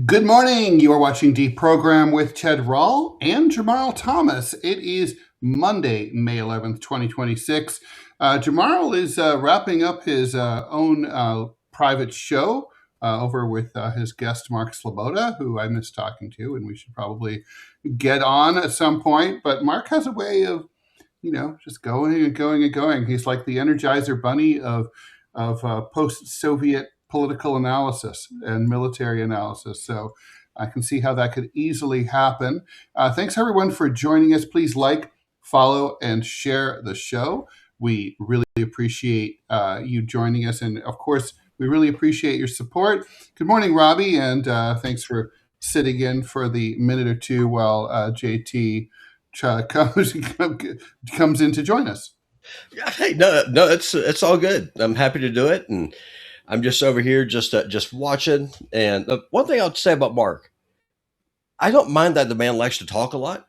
Good morning. You are watching DeProgram with Ted Rall and Jamarl Thomas. It is Monday, May 11th, 2026. Jamarl is wrapping up his own private show over with his guest, Mark Sloboda, who I miss talking to, and we should probably get on at some point. But Mark has a way of, just going and going and going. He's like the Energizer Bunny of post-Soviet political analysis and military analysis. So I can see how that could easily happen. Thanks everyone for joining us. Please like, follow, and share the show. We really appreciate you joining us. And of course, we really appreciate your support. Good morning, Robbie. And thanks for sitting in for the minute or two while JT comes in to join us. Yeah, hey, no, it's all good. I'm happy to do it, and I'm just over here just watching. And one thing I'll say about Mark, I don't mind that the man likes to talk a lot,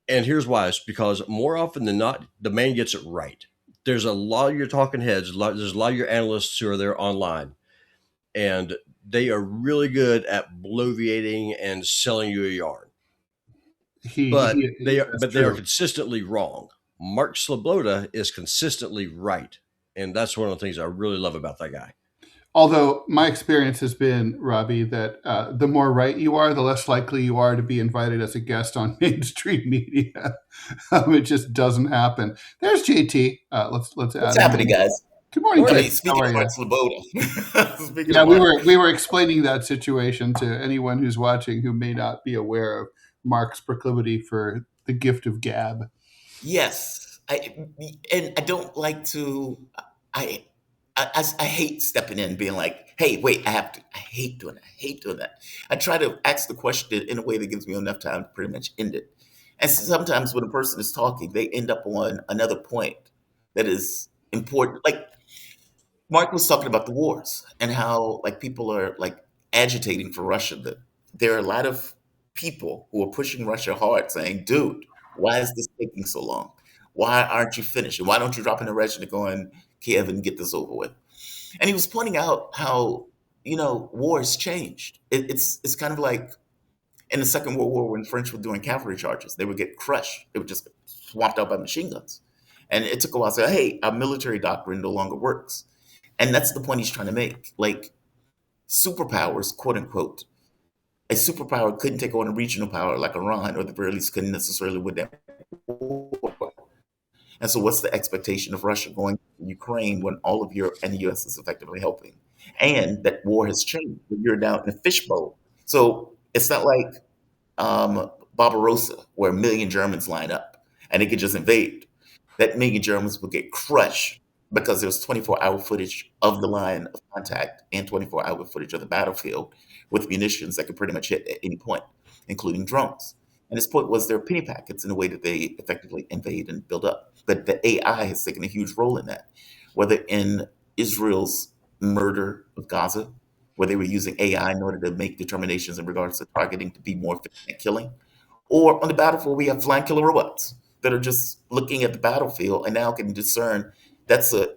and here's why: it's because more often than not, the man gets it right. There's a lot of your talking heads, there's a lot of your analysts who are there online, and they are really good at bloviating and selling you a yarn. But they are consistently wrong. Mark Sloboda is consistently right. And that's one of the things I really love about that guy. Although my experience has been, Robbie, that the more right you are, the less likely you are to be invited as a guest on mainstream media. It just doesn't happen. There's JT. Let's add What's happening, guys? Good morning, JT. Speaking of Mark Sloboda. Yeah, we were explaining that situation to anyone who's watching who may not be aware of Mark's proclivity for the gift of gab. Yes, I don't like to. I hate stepping in, being like, "Hey, wait, I have to." I hate doing that. I try to ask the question in a way that gives me enough time to pretty much end it. And sometimes when a person is talking, they end up on another point that is important. Like Mark was talking about the wars and how people are agitating for Russia. That there are a lot of people who are pushing Russia hard, saying, "Dude, why is this taking so long? Why aren't you finished? And why don't you drop in a regiment to go in Kiev and get this over with?" And he was pointing out how war has changed. It's kind of like in the Second World War when the French were doing cavalry charges, they would get crushed. They would just get swamped out by machine guns. And it took a while to say, "Hey, our military doctrine no longer works." And that's the point he's trying to make. Like superpowers, quote unquote. A superpower couldn't take on a regional power like Iran, or the very least couldn't necessarily win that war. And so what's the expectation of Russia going to Ukraine when all of Europe and the US is effectively helping? And that war has changed. You're now in a fishbowl. So it's not like Barbarossa, where a million Germans line up and they could just invade. That million Germans would get crushed because there's 24-hour footage of the line of contact and 24-hour footage of the battlefield with munitions that could pretty much hit at any point, including drones. And his point was they're penny packets in the way that they effectively invade and build up. But the AI has taken a huge role in that, whether in Israel's murder of Gaza, where they were using AI in order to make determinations in regards to targeting to be more efficient at killing, or on the battlefield, we have flying killer robots that are just looking at the battlefield and now can discern that's an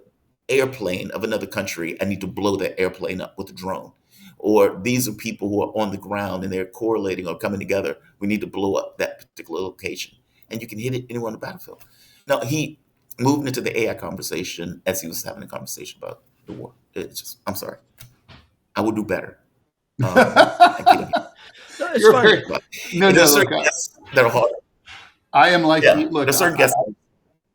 airplane of another country. I need to blow that airplane up with a drone. Or these are people who are on the ground and they're correlating or coming together. We need to blow up that particular location. And you can hit it anywhere on the battlefield. Now, he moved into the AI conversation as he was having a conversation about the war. It's just, I'm sorry. I will do better. You're very, no, look, they're hard. I am like, Yeah, look, there's certain guests.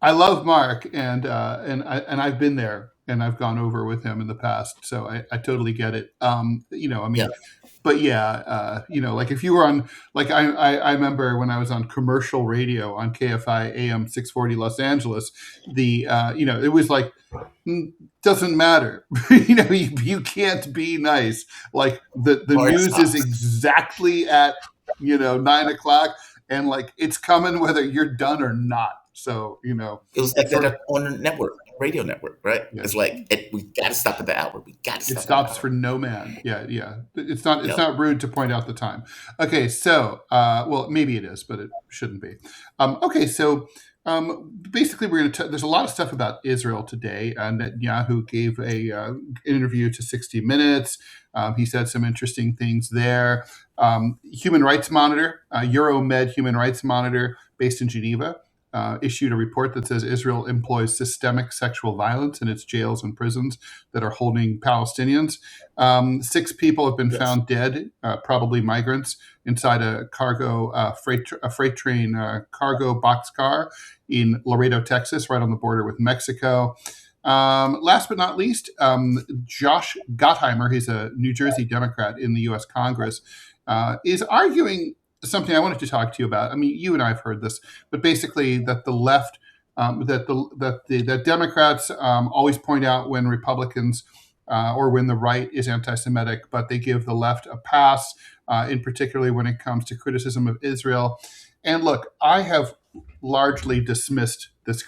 I love Mark, and I've been there, and I've gone over with him in the past, so I totally get it. But yeah, like if you were on, like I remember when I was on commercial radio on KFI AM 640 Los Angeles, the it was like, doesn't matter, you can't be nice. Like the news is exactly at 9:00, and like it's coming whether you're done or not. So it was like that on the network, radio network, right? Yeah. It's like we got to stop at the hour. We got to stop. It stops for no man. Yeah. It's not rude to point out the time. Okay, so well, maybe it is, but it shouldn't be. Okay, so basically, we're going to. There's a lot of stuff about Israel today. Netanyahu gave a interview to 60 Minutes. He said some interesting things there. Human Rights Monitor, Euromed Human Rights Monitor, based in Geneva, issued a report that says Israel employs systemic sexual violence in its jails and prisons that are holding Palestinians. 6 people have been found dead, probably migrants, inside a freight train cargo boxcar in Laredo, Texas, right on the border with Mexico. Last but not least, Josh Gottheimer, he's a New Jersey Democrat in the U.S. Congress, is arguing something I wanted to talk to you about. I mean, you and I have heard this, but basically that the left, that Democrats always point out when Republicans or when the right is anti-Semitic, but they give the left a pass, in particularly when it comes to criticism of Israel. And look, I have largely dismissed this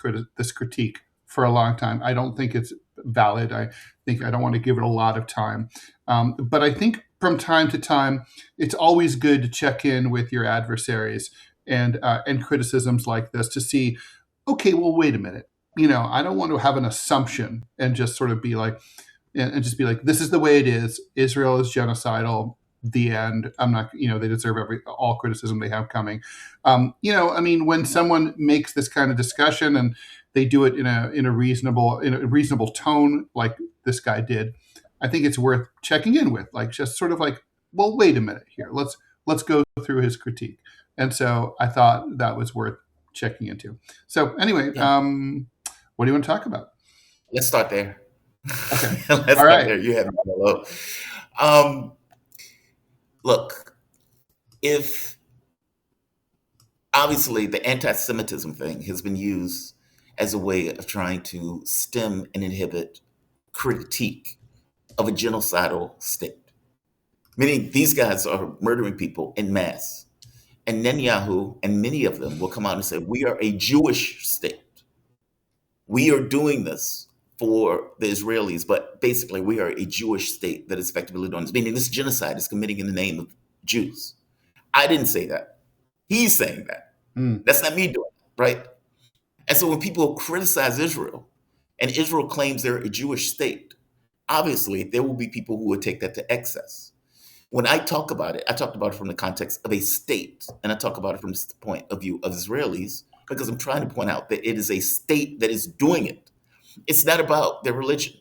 critique for a long time. I don't think it's valid. I don't want to give it a lot of time. But I think from time to time, it's always good to check in with your adversaries and criticisms like this to see, okay, well, wait a minute. I don't want to have an assumption and just sort of be like, this is the way it is. Israel is genocidal. The end. I'm not, they deserve all criticism they have coming. When someone makes this kind of discussion and they do it in a reasonable tone, like this guy did, I think it's worth checking in with, just sort of well, wait a minute here. Let's go through his critique. And so I thought that was worth checking into. So anyway, what do you want to talk about? Let's start there. Okay. Let's start right. there. You have me hello. Look, if obviously the anti-Semitism thing has been used as a way of trying to stem and inhibit critique of a genocidal state. Meaning these guys are murdering people en masse. And Netanyahu and many of them will come out and say, we are a Jewish state. We are doing this for the Israelis, but basically we are a Jewish state that is effectively doing this, meaning this genocide is committing in the name of Jews. I didn't say that. He's saying that. That's not me doing it, right? And so when people criticize Israel and Israel claims they're a Jewish state, obviously there will be people who would take that to excess. When I talk about it, I talked about it from the context of a state, and I talk about it from the point of view of Israelis, because I'm trying to point out that it is a state that is doing it. It's not about their religion.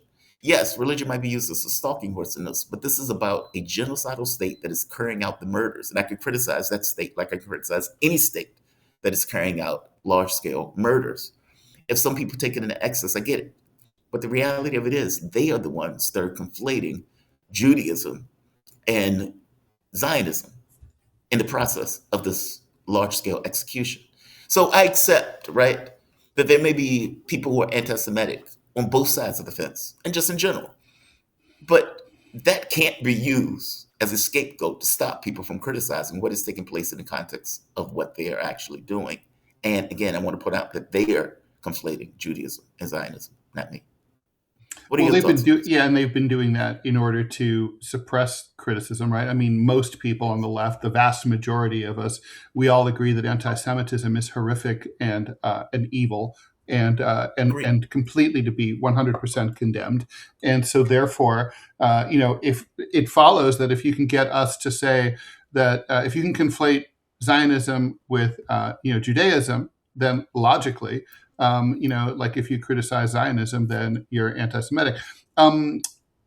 Yes, religion might be used as a stalking horse in this, but this is about a genocidal state that is carrying out the murders. And I could criticize that state like I could criticize any state that is carrying out large-scale murders. If some people take it into excess, I get it. But the reality of it is they are the ones that are conflating Judaism and Zionism in the process of this large-scale execution. So I accept, right, that there may be people who are anti-Semitic on both sides of the fence and just in general. But that can't be used as a scapegoat to stop people from criticizing what is taking place in the context of what they are actually doing. And again, I want to point out that they are conflating Judaism and Zionism, not me. Well, they've been doing that in order to suppress criticism, right? I mean, most people on the left, the vast majority of us, we all agree that anti-Semitism is horrific and evil and completely to be 100% condemned. And so, therefore, if it follows that if you can get us to say that if you can conflate Zionism with Judaism, then logically, if you criticize Zionism, then you're anti-Semitic.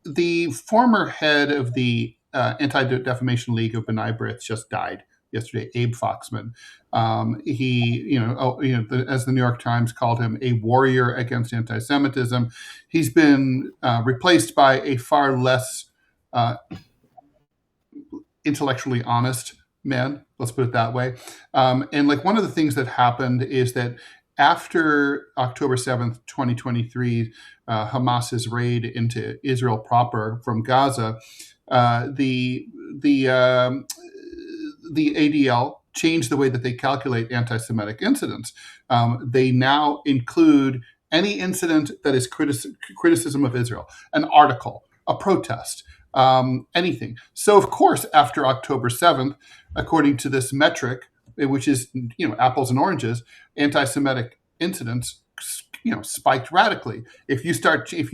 The former head of the Anti-Defamation League of B'nai B'rith just died yesterday, Abe Foxman. As the New York Times called him, a warrior against anti-Semitism. He's been replaced by a far less intellectually honest man, let's put it that way. And one of the things that happened is that after October 7th, 2023, Hamas's raid into Israel proper from Gaza, the ADL changed the way that they calculate anti-Semitic incidents. They now include any incident that is criticism of Israel, an article, a protest, anything. So, of course, after October 7th, according to this metric, which is apples and oranges, anti-Semitic incidents spiked radically. If you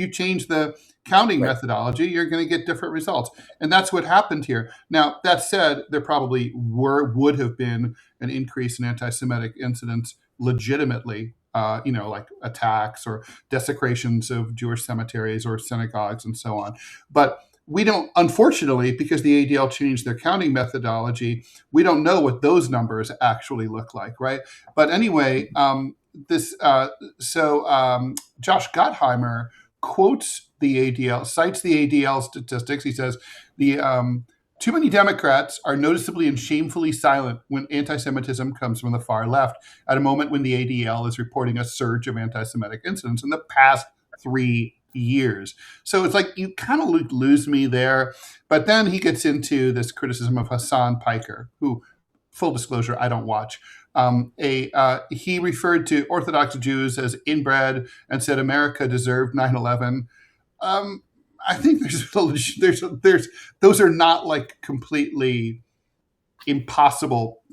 change the counting Right. methodology, you're going to get different results, and that's what happened here. Now, that said, there probably would have been an increase in anti-Semitic incidents legitimately, like attacks or desecrations of Jewish cemeteries or synagogues and so on. But we don't, unfortunately, because the ADL changed their counting methodology, we don't know what those numbers actually look like, right? But anyway, Josh Gottheimer quotes the ADL, cites the ADL statistics. He says the too many Democrats are noticeably and shamefully silent when anti-Semitism comes from the far left, at a moment when the ADL is reporting a surge of anti-Semitic incidents in the past 3 years. So it's like you kind of lose me there. But then he gets into this criticism of Hassan Piker, who, full disclosure, I don't watch. He referred to Orthodox Jews as inbred and said America deserved 9/11. I think there's those are not like completely impossible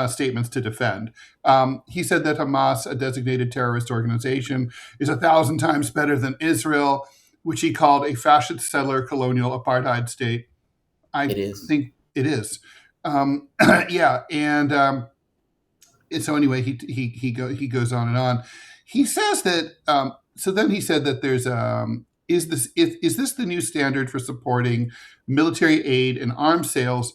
statements to defend. He said that Hamas, a designated terrorist organization, is 1,000 times better than Israel, which he called a fascist settler colonial apartheid state. It I is. think it is. Yeah, and so anyway, he goes on and on. He says that. So then he said that there's is this the new standard for supporting military aid and arms sales?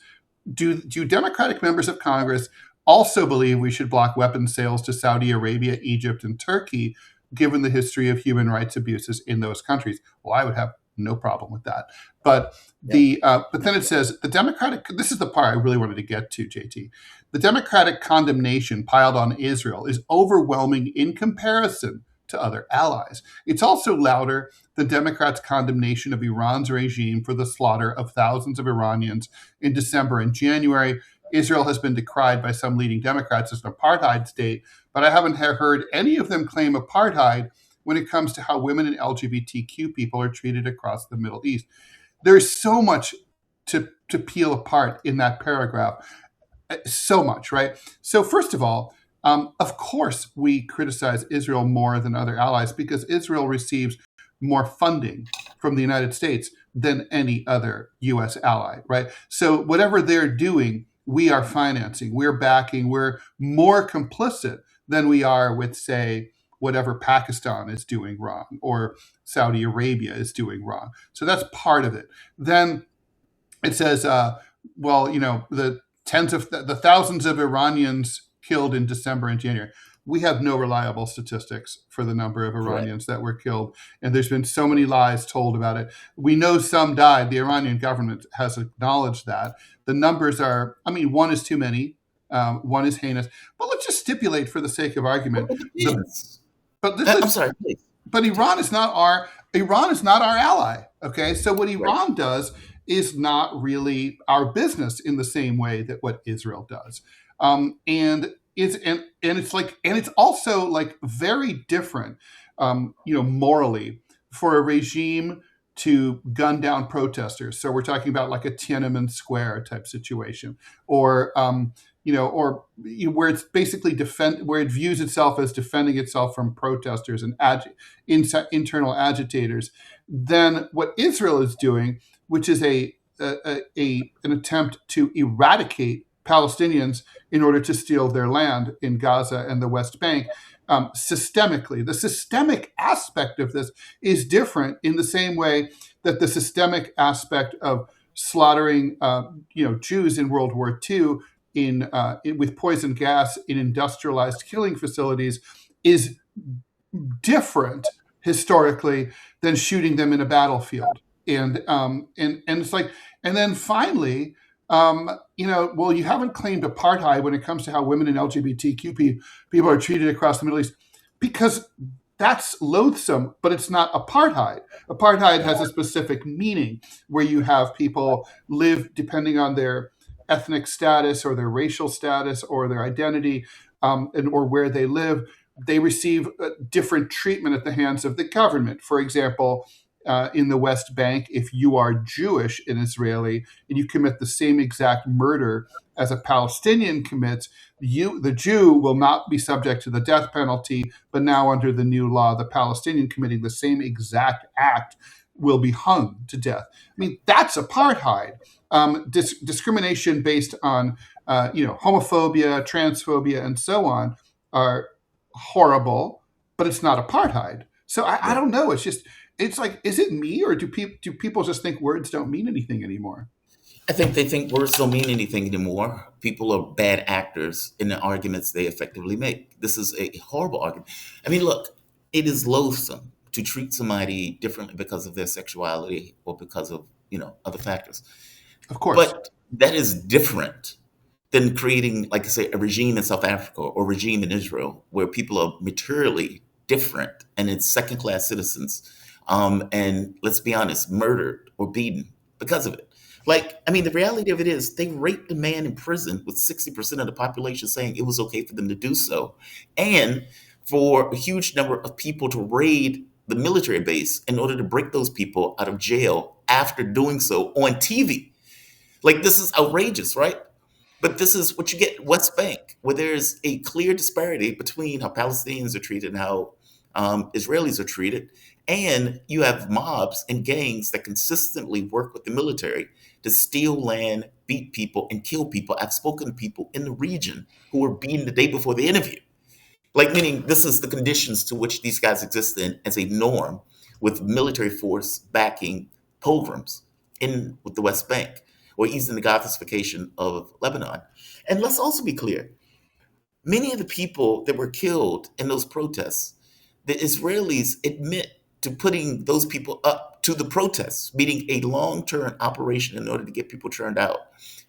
Do Democratic members of Congress also believe we should block weapons sales to Saudi Arabia, Egypt, and Turkey, given the history of human rights abuses in those countries? Well, I would have no problem with that. But but then it says the Democratic. This is the part I really wanted to get to, JT. The Democratic condemnation piled on Israel is overwhelming in comparison to other allies. It's also louder than Democrats' condemnation of Iran's regime for the slaughter of thousands of Iranians in December and January. Israel has been decried by some leading Democrats as an apartheid state, but I haven't heard any of them claim apartheid when it comes to how women and LGBTQ people are treated across the Middle East. There's so much to peel apart in that paragraph. So much, right? So first of all, of course, we criticize Israel more than other allies because Israel receives more funding from the United States than any other U.S. ally, right? So whatever they're doing, we are financing, we're backing, we're more complicit than we are with, say, whatever Pakistan is doing wrong or Saudi Arabia is doing wrong. So that's part of it. Then it says, the thousands of Iranians killed in December and January. We have no reliable statistics for the number of Iranians that were killed, and there's been so many lies told about it. We know some died. The Iranian government has acknowledged that. The numbers are, one is too many, one is heinous. But let's just stipulate for the sake of argument. I'm sorry, please. But Iran is not our ally. Okay, so what Iran does is not really our business in the same way that what Israel does. And it's also like very different, morally for a regime to gun down protesters. So we're talking about like a Tiananmen Square type situation, or where it's basically where it views itself as defending itself from protesters and internal agitators. Then what Israel is doing, which is an attempt to eradicate Palestinians in order to steal their land in Gaza and the West Bank, systemically. The systemic aspect of this is different in the same way that the systemic aspect of slaughtering Jews in World War II with poison gas in industrialized killing facilities is different historically than shooting them in a battlefield. And it's like, and then finally, you haven't claimed apartheid when it comes to how women and LGBTQ people are treated across the Middle East, because that's loathsome, but it's not apartheid. Apartheid has a specific meaning where you have people live depending on their ethnic status or their racial status or their identity, or where they live. They receive different treatment at the hands of the government. For example, in the West Bank, if you are Jewish and Israeli and you commit the same exact murder as a Palestinian commits, the Jew will not be subject to the death penalty, but now under the new law, the Palestinian committing the same exact act will be hung to death. I mean, that's apartheid. Discrimination based on homophobia, transphobia, and so on are horrible, but it's not apartheid. So I don't know. It's like, is it me, or do people just think words don't mean anything anymore? I think they think words don't mean anything anymore. People are bad actors in the arguments they effectively make. This is a horrible argument. I mean, look, it is loathsome to treat somebody differently because of their sexuality or because of, other factors. Of course. But that is different than creating, like I say, a regime in South Africa or a regime in Israel where people are materially different and it's second-class citizens. And let's be honest, murdered or beaten because of it. Like, I mean, the reality of it is they raped a man in prison with 60% of the population saying it was okay for them to do so. And for a huge number of people to raid the military base in order to break those people out of jail after doing so on TV. Like, this is outrageous, right? But this is what you get in West Bank, where there's a clear disparity between how Palestinians are treated and how Israelis are treated. And you have mobs and gangs that consistently work with the military to steal land, beat people, and kill people. I've spoken to people in the region who were beaten the day before the interview. Like, meaning this is the conditions to which these guys exist in as a norm, with military force backing pogroms in with the West Bank or easing the Gothification of Lebanon. And let's also be clear, many of the people that were killed in those protests, the Israelis admit to putting those people up to the protests, meaning a long-term operation in order to get people turned out,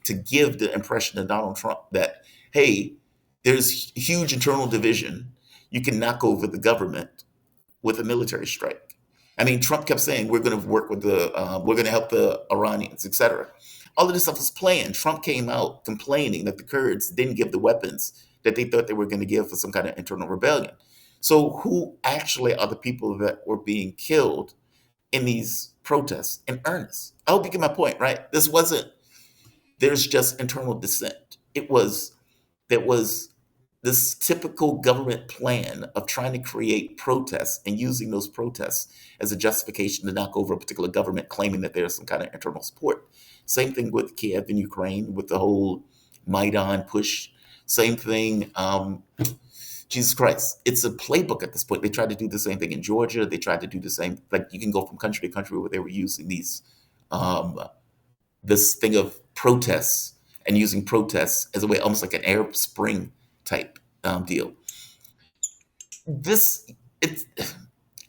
to give the impression to Donald Trump that, hey, there's huge internal division. You can knock over the government with a military strike. I mean, Trump kept saying, we're going to work with we're going to help the Iranians, etc. All of this stuff was planned. Trump came out complaining that the Kurds didn't give the weapons that they thought they were going to give for some kind of internal rebellion. So who actually are the people that were being killed in these protests in earnest? I hope you get my point, right? There's just internal dissent. There was this typical government plan of trying to create protests and using those protests as a justification to knock over a particular government, claiming that there's some kind of internal support. Same thing with Kiev in Ukraine, with the whole Maidan push. Same thing, Jesus Christ. It's a playbook at this point. They tried to do the same thing in Georgia. They tried to do the same, like you can go from country to country where they were using this thing of protests and using protests as a way, almost like an Arab Spring type deal.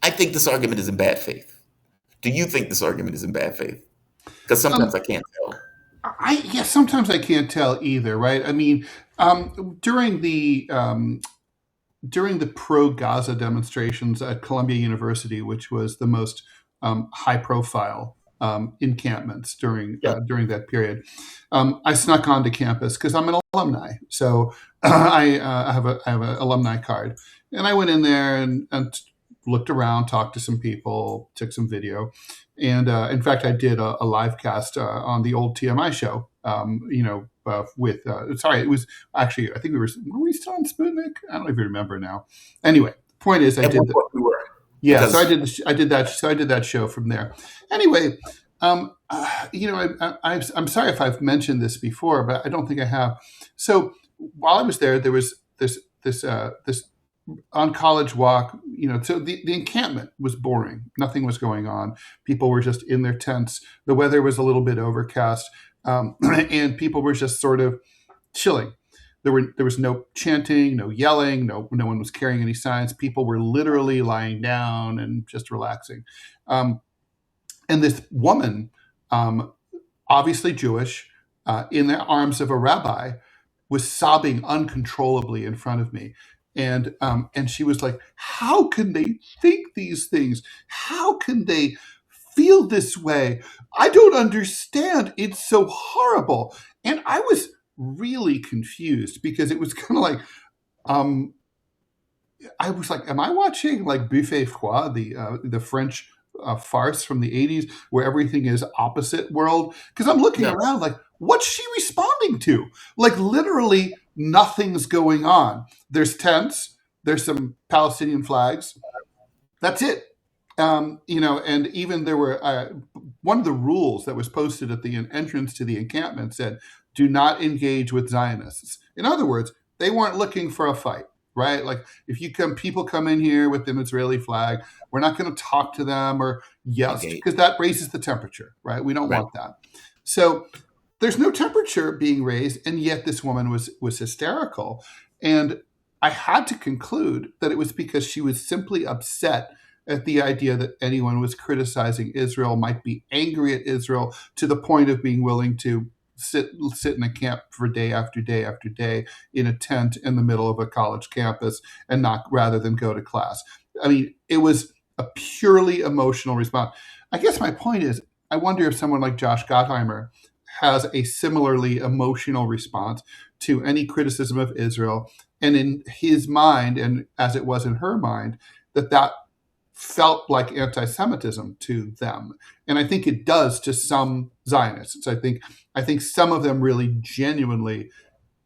I think this argument is in bad faith. Do you think this argument is in bad faith? Because sometimes I can't tell. Sometimes I can't tell either, right? I mean, during the pro-Gaza demonstrations at Columbia University, which was the most high-profile encampments during that period, I snuck onto campus because I'm an alumni. So I have an alumni card, and I went in there and looked around, talked to some people, took some video, and in fact, I did a live cast on the old TMI show. It was actually, I think were we still on Sputnik? I don't even remember now. Anyway, point is, I did that. We were. Yeah, so I did that show from there. Anyway, I'm sorry if I've mentioned this before, but I don't think I have. So while I was there was this on College Walk. So the encampment was boring. Nothing was going on. People were just in their tents. The weather was a little bit overcast, and people were just sort of chilling. There was no chanting, no yelling, no one was carrying any signs. People were literally lying down and just relaxing. And this woman, obviously Jewish, in the arms of a rabbi, was sobbing uncontrollably in front of me. And she was like, how can they think these things? How can they feel this way? I don't understand. It's so horrible. And I was really confused because it was kind of like, I was like, am I watching like Buffet Froid, the French farce from the 80s where everything is opposite world? Because I'm looking Yeah. around like, what's she responding to? Like, literally nothing's going on. There's tents, there's some Palestinian flags. That's it. And even there were one of the rules that was posted at the entrance to the encampment said, "Do not engage with Zionists." In other words, they weren't looking for a fight, right? Like, if people come in here with an Israeli flag, we're not going to talk to them or yell, Okay. because that raises the temperature, right? We don't Right. want that. So there's no temperature being raised, and yet this woman was hysterical, and I had to conclude that it was because she was simply upset at the idea that anyone was criticizing Israel, might be angry at Israel to the point of being willing to sit in a camp for day after day after day in a tent in the middle of a college campus and not rather than go to class. I mean, it was a purely emotional response. I guess my point is, I wonder if someone like Josh Gottheimer has a similarly emotional response to any criticism of Israel, and in his mind, and as it was in her mind, that felt like anti-Semitism to them. And I think it does to some Zionists. I think some of them really genuinely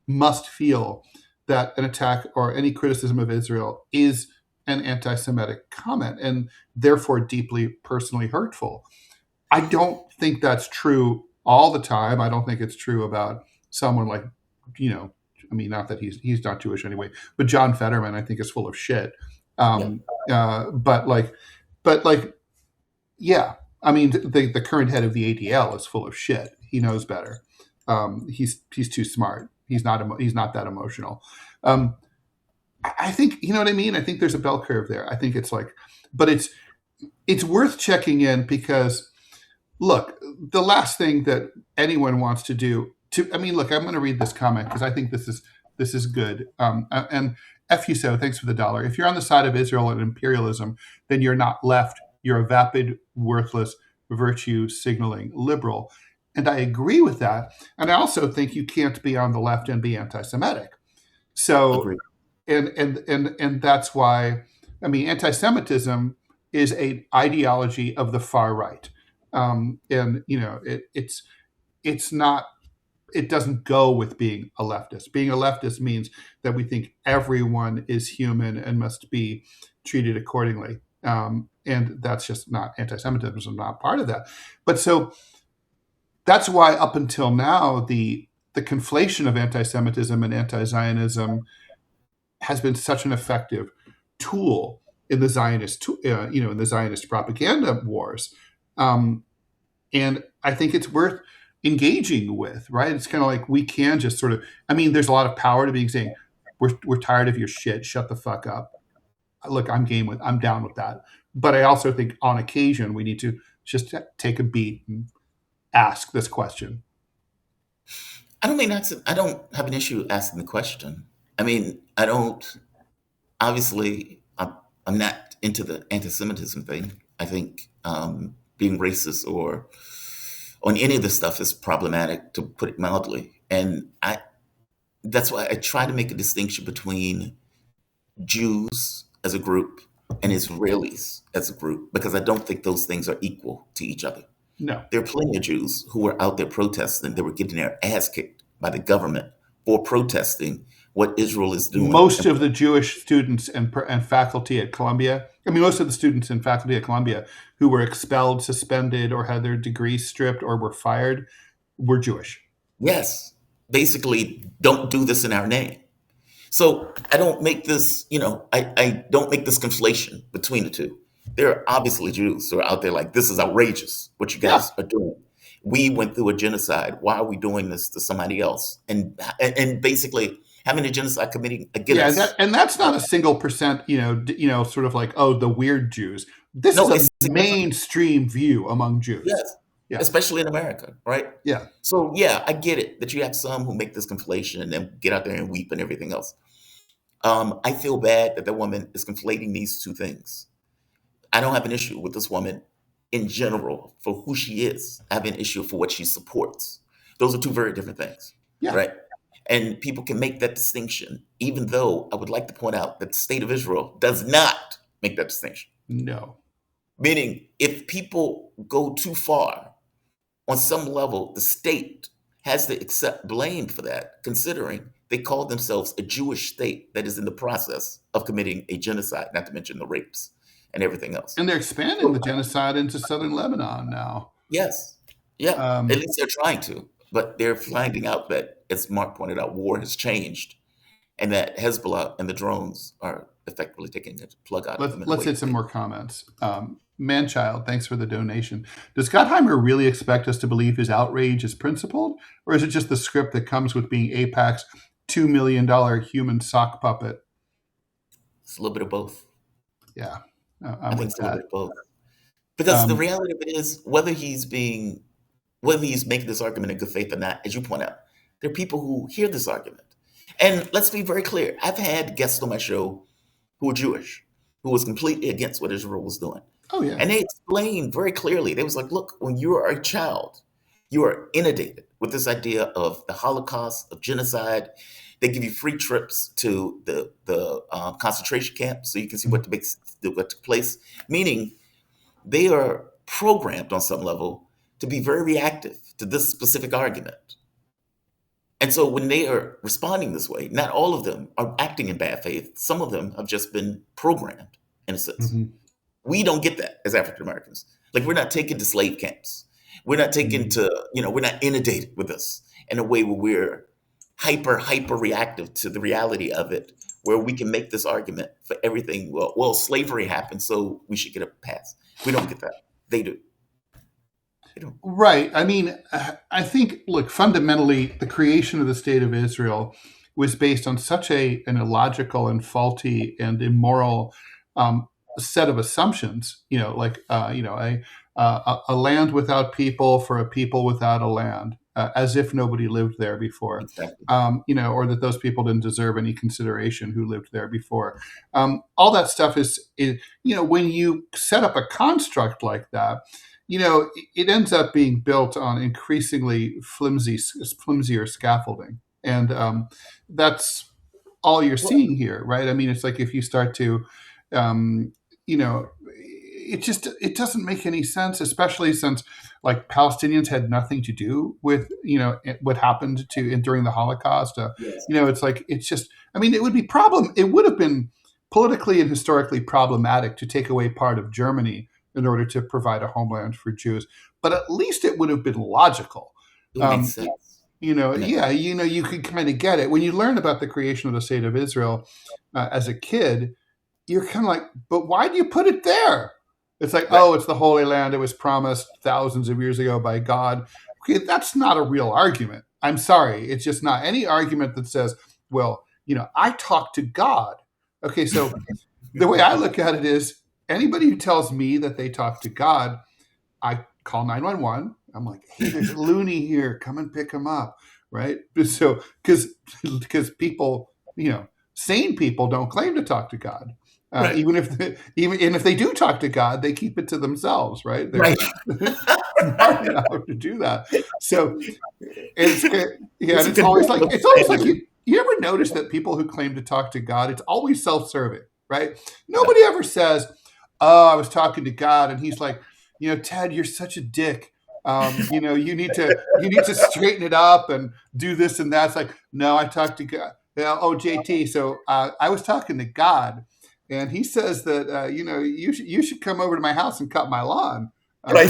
must feel that an attack or any criticism of Israel is an anti-Semitic comment and therefore deeply personally hurtful. I don't think that's true all the time. I don't think it's true about someone like, not that he's not Jewish anyway, but John Fetterman, I think, is full of shit. But yeah, I mean, the current head of the ADL is full of shit. He knows better. He's too smart. He's not that emotional. I think, you know what I mean. I think there's a bell curve there. I think it's like, but it's worth checking in because, look, the last thing that anyone wants to do. Look, I'm going to read this comment because I think this is good. And F you so, thanks for the dollar. If you're on the side of Israel and imperialism, then you're not left. You're a vapid, worthless, virtue signaling liberal. And I agree with that. And I also think you can't be on the left and be anti-Semitic. So, Agreed. and that's why, anti-Semitism is an ideology of the far right. It's not. It doesn't go with being a leftist. Being a leftist means that we think everyone is human and must be treated accordingly. And that's just not, anti-Semitism is not part of that. But so that's why up until now, the conflation of anti-Semitism and anti-Zionism has been such an effective tool in the Zionist, in the Zionist propaganda wars. And I think it's worth engaging with, right? It's kind of like, we can just sort of, there's a lot of power to being saying, we're tired of your shit, shut the fuck up. Look, I'm down with that. But I also think on occasion we need to just take a beat and ask this question. I don't have an issue asking the question. Obviously, I'm not into the anti-Semitism thing. I think being racist or on any of this stuff is problematic, to put it mildly. And that's why I try to make a distinction between Jews as a group and Israelis as a group, because I don't think those things are equal to each other. No. There are plenty of Jews who were out there protesting. They were getting their ass kicked by the government for protesting what Israel is doing. Most of the Jewish students and faculty at Columbia, most of the students and faculty at Columbia who were expelled, suspended, or had their degrees stripped or were fired were Jewish. Yes. Basically, don't do this in our name. So I don't make this, I don't make this conflation between the two. There are obviously Jews who are out there like, this is outrageous what you guys are doing. We went through a genocide. Why are we doing this to somebody else? And basically having a genocide committee against us. And that's not a single percent, sort of like, oh, the weird Jews. This is a mainstream view among Jews. Yes. Yeah. Especially in America, right? Yeah. So yeah, I get it that you have some who make this conflation and then get out there and weep and everything else. I feel bad that woman is conflating these two things. I don't have an issue with this woman in general for who she is. I have an issue for what she supports. Those are two very different things, right? And people can make that distinction, even though I would like to point out that the state of Israel does not make that distinction. No. Meaning, if people go too far, on some level, the state has to accept blame for that, considering they call themselves a Jewish state that is in the process of committing a genocide, not to mention the rapes and everything else. And they're expanding So, the genocide into southern Lebanon now. yes, yeah, at Um, least they're trying to, but they're finding out that, as Mark pointed out, war has changed, and that Hezbollah and the drones are effectively taking the plug out of them in a let's way. hit some more comments. Manchild, thanks for the donation. Does Gottheimer really expect us to believe his outrage is principled, or is it just the script that comes with being AIPAC's $2 million human sock puppet? It's a little bit of both. Yeah, I I'm think with it's a little that. bit of both. Because the Um, reality of it is, whether he's making this argument in good faith or not, as you point out, there are people who hear this argument. And let's be very clear. I've had guests on my show who are Jewish, who was completely against what Israel was doing. oh, yeah. And they explained very clearly. They was like, look, when you are a child, you are inundated with this idea of the Holocaust, of genocide. They give you free trips to the concentration camp so you can see what took place. Meaning, they are programmed on some level to be very reactive to this specific argument. And so when they are responding this way, not all of them are acting in bad faith. Some of them have just been programmed, in a sense. Mhm. We don't get that as African Americans. Like, we're not taken to slave camps. We're not taken to, we're not inundated with this in a way where we're hyper reactive to the reality of it, where we can make this argument for everything. Well, slavery happened, so we should get a pass. We don't get that. They do. They don't. Right. I mean, I think, look, fundamentally, the creation of the state of Israel was based on such an illogical and faulty and immoral set of assumptions. A land without people for a people without a land, as if nobody lived there before, Exactly. or that those people didn't deserve any consideration who lived there before. All that stuff is, when you set up a construct like that, it ends up being built on increasingly flimsier scaffolding. And that's all you're Well, seeing here, right? I mean, it's like if you start to, it doesn't make any sense, especially since like Palestinians had nothing to do with, what happened during the Holocaust. yes. It would have been politically and historically problematic to take away part of Germany in order to provide a homeland for Jews. But at least it would have been logical. It makes sense. Yeah. You could kind of get it. When you learn about the creation of the state of Israel as a kid, you're kind of like, but why do you put it there? It's like, Right. oh, it's the Holy Land. It was promised thousands of years ago by God. Okay, that's not a real argument. I'm sorry. It's just not any argument that says, well, I talk to God. Okay, so the way I look at it is, anybody who tells me that they talk to God, I call 911. I'm like, hey, there's a loony here. Come and pick him up, right? So, because people, sane people don't claim to talk to God. Right. Even if they do talk to God, they keep it to themselves, right? They're Right. smart enough to do that. So It's it's always like you ever notice that people who claim to talk to God, it's always self-serving, right? Nobody ever says, "Oh, I was talking to God," and he's like, Ted, you're such a dick. You need to straighten it up and do this and that. It's like, no, I talked to God. Oh, JT. So I was talking to God, and he says that you should come over to my house and cut my lawn. Right.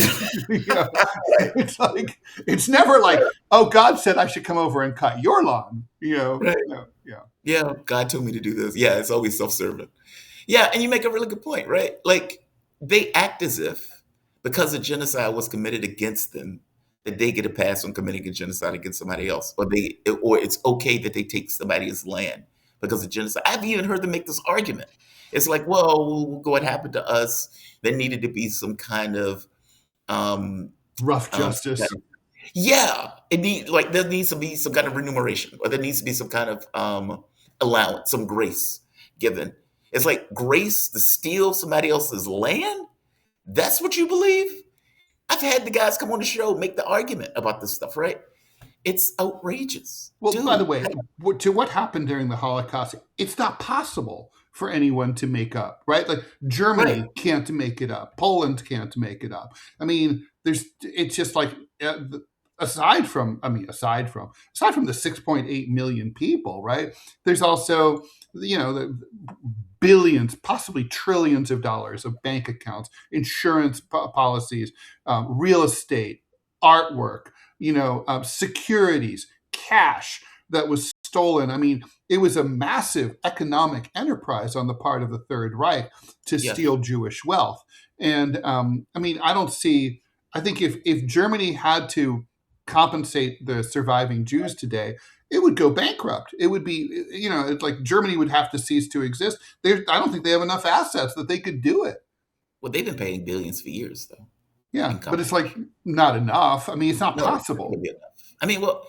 It's like, it's never like, oh, God said I should come over and cut your lawn. Right. Yeah, God told me to do this. Yeah, it's always self-serving. Yeah, and you make a really good point, right? Like, they act as if because a genocide was committed against them, that they get a pass on committing a genocide against somebody else, or it's okay that they take somebody's land because of genocide. I've even heard them make this argument. It's like, well, what happened to us? There needed to be some kind of rough justice. Yeah, there needs to be some kind of remuneration, or there needs to be some kind of allowance, some grace given. It's like grace to steal somebody else's land. That's what you believe? I've had the guys come on the show make the argument about this stuff, right? It's outrageous. Well, by the Dude, way, to what happened during the Holocaust, it's not possible for anyone to make up, right? Like Germany right. can't make it up, Poland can't make it up. I mean, it's just like aside from the 6.8 million people, right? There's also the billions, possibly trillions of dollars of bank accounts, insurance policies, real estate, artwork, securities, cash that was stolen. I mean, it was a massive economic enterprise on the part of the Third Reich to Yes. steal Jewish wealth. And I mean, I think if Germany had to compensate the surviving Jews today, it would go bankrupt. It would be, it's like Germany would have to cease to exist. I don't think they have enough assets that they could do it. Well, they've been paying billions for years, though. Yeah, but it's like not enough. I mean, it's not No, possible. it's not gonna be enough. I mean, well,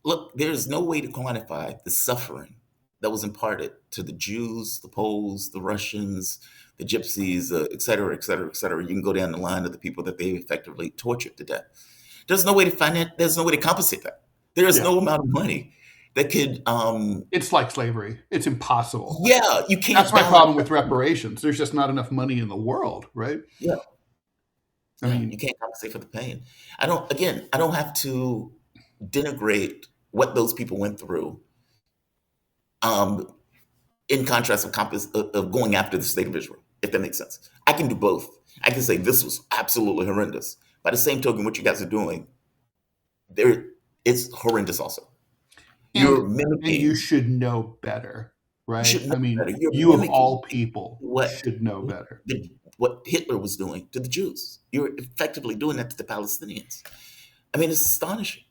look, there's no way to quantify the suffering that was imparted to the Jews, the Poles, the Russians, the Gypsies, et cetera, et cetera, et cetera. You can go down the line of the people that they effectively tortured to death. There's no way to find it. There's no way to compensate that. There is no amount of money that could. It's like slavery. It's impossible. Yeah, you can't. That's my problem with reparations. There's just not enough money in the world, right? Yeah. I mean, you can't compensate for the pain. I don't have to denigrate what those people went through. In contrast of going after the state of Israel, if that makes sense. I can do both. I can say this was absolutely horrendous. By the same token, what you guys are doing, it's horrendous also. You're mimicking. And you should know better, right? I mean, you of all people should know better. What Hitler was doing to the Jews. You're effectively doing that to the Palestinians. I mean, it's astonishing.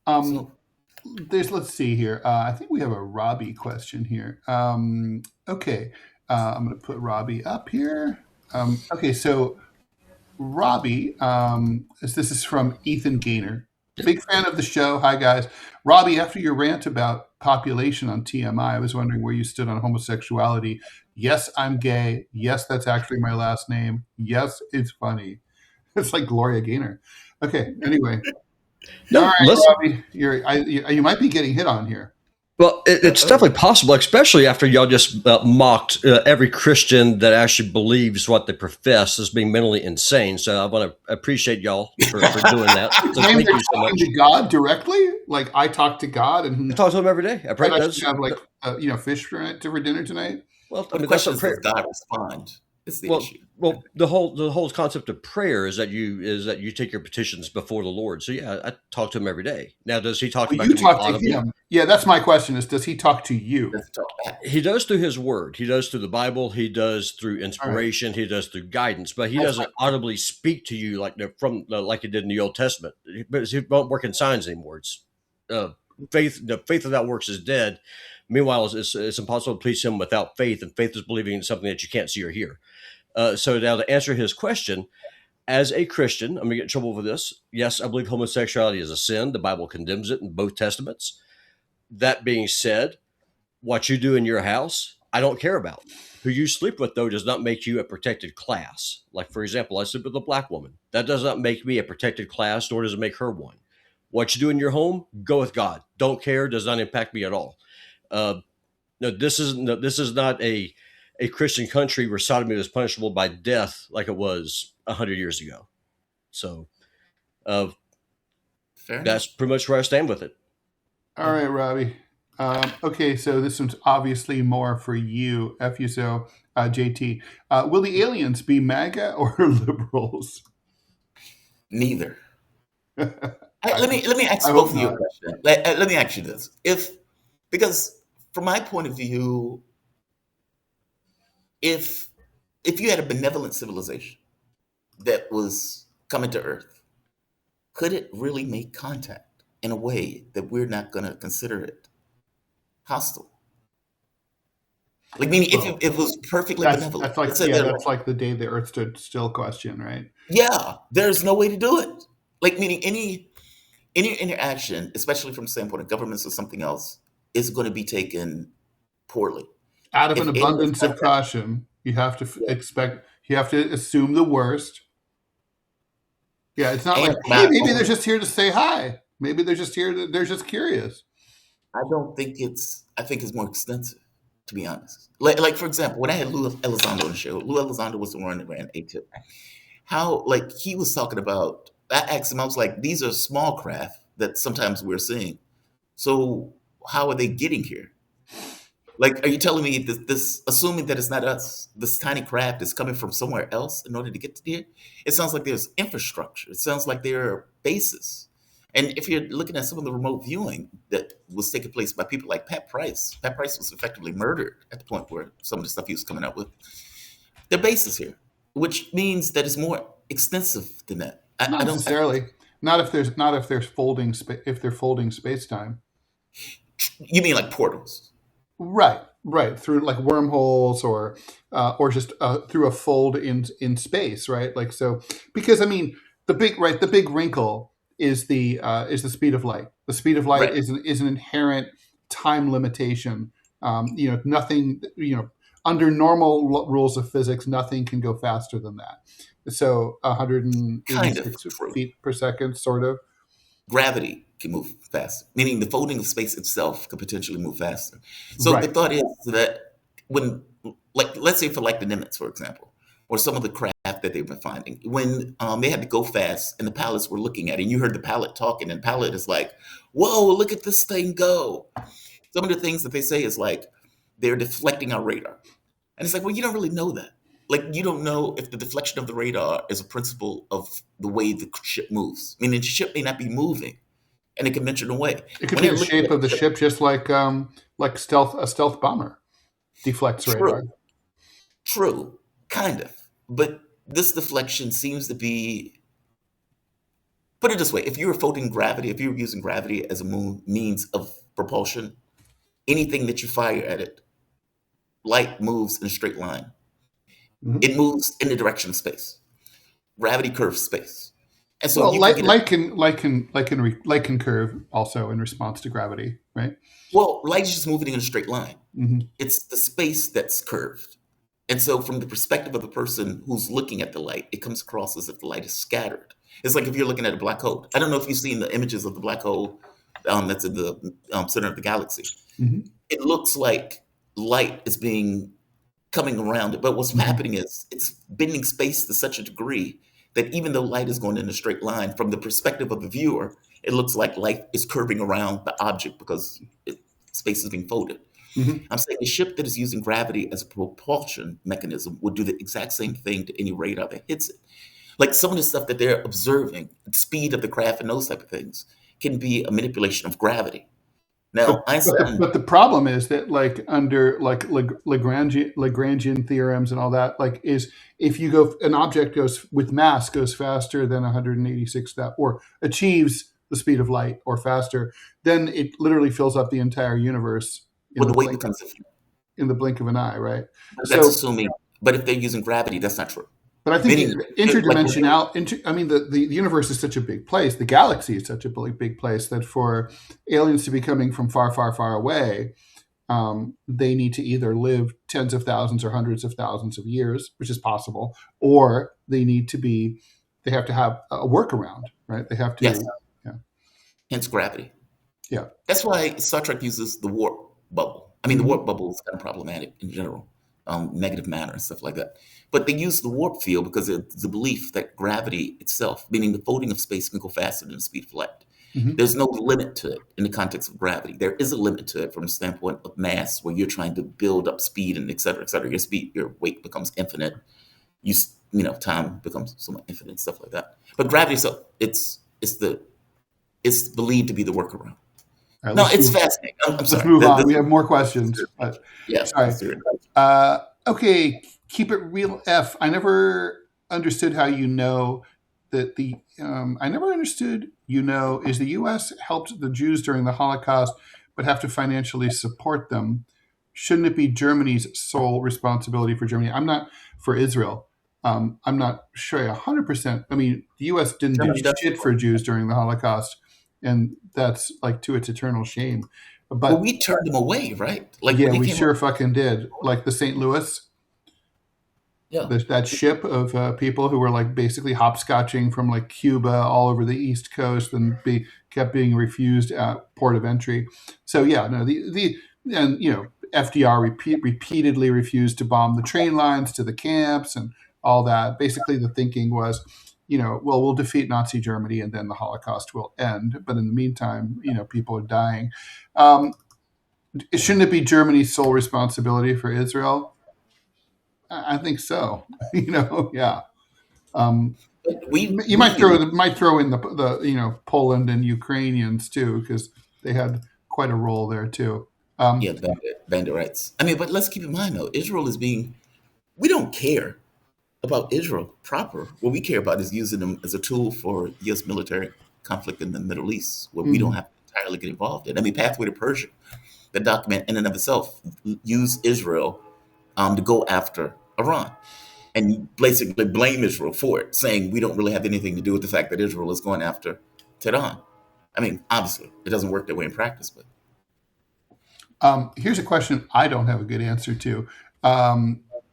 Let's see here. I think we have a Robbie question here. Okay. I'm going to put Robbie up here. Okay, so Robbie, this is from Ethan Gaynor. Big fan of the show. Hi, guys. Robbie, after your rant about population on TMI, I was wondering where you stood on homosexuality. Yes, I'm gay. Yes, that's actually my last name. Yes, it's funny. It's like Gloria Gaynor. Okay, anyway. No, all right, listen. Robbie, you might be getting hit on here. Well, it's definitely possible, especially after y'all just mocked every Christian that actually believes what they profess as being mentally insane. So I want to appreciate y'all for doing that. So thank you so much. To God directly? Like I talk to God and I talk to him every day. I pray. I should have fish for dinner tonight. Well, the question is, does God respond? Is the issue. Well, the whole concept of prayer is that you take your petitions before the Lord. So yeah, I talk to him every day. Now, does he talk about you talk to him? Yeah, that's my question. Is does he talk to you? He does through his word. He does through the Bible. He does through inspiration. Right. He does through guidance. But he doesn't audibly speak to you like he did in the Old Testament. But he won't work in signs anymore. It's faith. The faith without works is dead. Meanwhile, it's impossible to please him without faith, and faith is believing in something that you can't see or hear. So now to answer his question, as a Christian, I'm going to get in trouble for this. Yes, I believe homosexuality is a sin. The Bible condemns it in both testaments. That being said, what you do in your house, I don't care about. Who you sleep with, though, does not make you a protected class. Like, for example, I sleep with a black woman. That does not make me a protected class, nor does it make her one. What you do in your home, go with God. Don't care, does not impact me at all. No, this is not a Christian country where sodomy was punishable by death like it was 100 years ago. So that's pretty much where I stand with it. All right, Robbie. Okay, so this one's obviously more for you, FUSO, JT. Will the aliens be MAGA or liberals? Neither. Let me ask both of you a question. Let me ask you this. Because from my point of view, if you had a benevolent civilization that was coming to Earth, could it really make contact in a way that we're not going to consider it hostile? Like, meaning, if it was perfectly benevolent. That's like the day the Earth stood still question, right? Yeah, there's no way to do it. Like, meaning any interaction, especially from the standpoint of governments or something else, is going to be taken poorly. Out of an abundance of caution, you have to you have to assume the worst. Yeah, it's not like, hey, maybe they're just here to say hi. Maybe they're just here. They're just curious. I don't think it's. I think it's more extensive, to be honest. Like for example, when I had Lou Elizondo on the show, Lou Elizondo was the one that ran ATIP. How like he was talking about. I asked him. I was like, these are small craft that sometimes we're seeing. So how are they getting here? Like, are you telling me this assuming that it's not us, this tiny craft is coming from somewhere else in order to get to here? It sounds like there's infrastructure. It sounds like there are bases. And if you're looking at some of the remote viewing that was taking place by people like Pat Price was effectively murdered at the point where some of the stuff he was coming out with. There are bases here, which means that it's more extensive than that. Not I don't. necessarily. Not if there's if they're folding space time. You mean like portals? Right. Through like wormholes or just through a fold in space, right? Like so, because I mean, the big wrinkle is the speed of light. The speed of light Right. is an inherent time limitation. Nothing. Under normal rules of physics, nothing can go faster than that. So Kind of 186 true. feet per second, sort of. Gravity can move faster, meaning the folding of space itself could potentially move faster. So the Right. thought is that when, like, let's say for like the Nimitz, for example, or some of the craft that they've been finding, when they had to go fast and the pilots were looking at it, and you heard the pilot talking, and the pilot is like, whoa, look at this thing go. Some of the things that they say is like, they're deflecting our radar. And it's like, well, you don't really know that. Like, you don't know if the deflection of the radar is a principle of the way the ship moves. I mean, the ship may not be moving in a conventional way. It could When be they're the looking shape at of the ship, just like a stealth bomber deflects radar. true, kind of. But this deflection seems to be, put it this way, if you were folding gravity, if you were using gravity as a means of propulsion, anything that you fire at it, light moves in a straight line. Mhm. It moves in the direction of space. Gravity curves space. And so Well, you can get it. light can curve also in response to gravity, right? Well, light is just moving in a straight line. Hmm. It's the space that's curved. And so, from the perspective of the person who's looking at the light, it comes across as if the light is scattered. It's like if you're looking at a black hole. I don't know if you've seen the images of the black hole that's in the center of the galaxy. Hmm. It looks like light is being coming around it. But what's Hmm. happening is it's bending space to such a degree that even though light is going in a straight line, from the perspective of the viewer, it looks like light is curving around the object because space is being folded. Hmm. I'm saying a ship that is using gravity as a propulsion mechanism would do the exact same thing to any radar that hits it. Like some of the stuff that they're observing, the speed of the craft and those type of things, can be a manipulation of gravity. Now, Einstein, But the problem is that like under like Lagrangian theorems and all that, like is if you go an object goes with mass goes faster than 186 that or achieves the speed of light or faster, then it literally fills up the entire universe in well, the the weight blink becomes infinite. in the blink of an eye, right? But that's So, assuming, but if they're using gravity, that's not true. but I think Meaning, I mean, the universe is such a big place. The galaxy is such a big place that for aliens to be coming from far, far, far away, they need to either live tens of thousands or hundreds of thousands of years, which is possible, or they have to have a workaround, right? They have to, yes, yeah, hence gravity. yeah. That's why Star Trek uses the warp bubble. I mean, the Mhm. warp bubble is kind of problematic in general, negative matter and stuff like that. But they use the warp field because it's the belief that gravity itself, meaning the folding of space, can go faster than the speed of light. Mhm. There's no limit to it in the context of gravity. There is a limit to it from the standpoint of mass, where you're trying to build up speed and et cetera, et cetera. Your weight becomes infinite. Time becomes somewhat infinite and stuff like that. But gravity itself, it's believed to be the workaround. All right, No, it's fascinating. I'm let's sorry. move on. We have more questions. Yeah. Sorry. Okay, keep it real. F. I never understood how you know that I never understood. Is the U.S. helped the Jews during the Holocaust, but have to financially support them? Shouldn't it be Germany's sole responsibility for Germany? I'm not for Israel. I'm not sure 100%. I mean, the U.S. didn't do Germany does shit for Jews during the Holocaust, and that's like to its eternal shame. Well, But we turned them away, right? Like yeah, when they we came sure up, fucking did. Like the St. Louis, yeah. that ship of people who were like basically hopscotching from like Cuba all over the East Coast and kept being refused port of entry. So yeah, no, FDR repeatedly refused to bomb the train lines to the camps and all that. Basically, the thinking was, we'll defeat Nazi Germany and then the Holocaust will end. But in the meantime, people are dying. Shouldn't it be Germany's sole responsibility for Israel? I think so. Yeah. You might throw in the Poland and Ukrainians too, because they had quite a role there too. Yeah, bandit rights. I mean, but let's keep in mind though, we don't care about Israel proper. What we care about is using them as a tool for U.S. military conflict in the Middle East, where we don't have to entirely get involved in. I mean, Pathway to Persia, the document in and of itself, used Israel to go after Iran and basically blame Israel for it, saying we don't really have anything to do with the fact that Israel is going after Tehran. I mean, obviously, it doesn't work that way in practice, but. Here's a question I don't have a good answer to.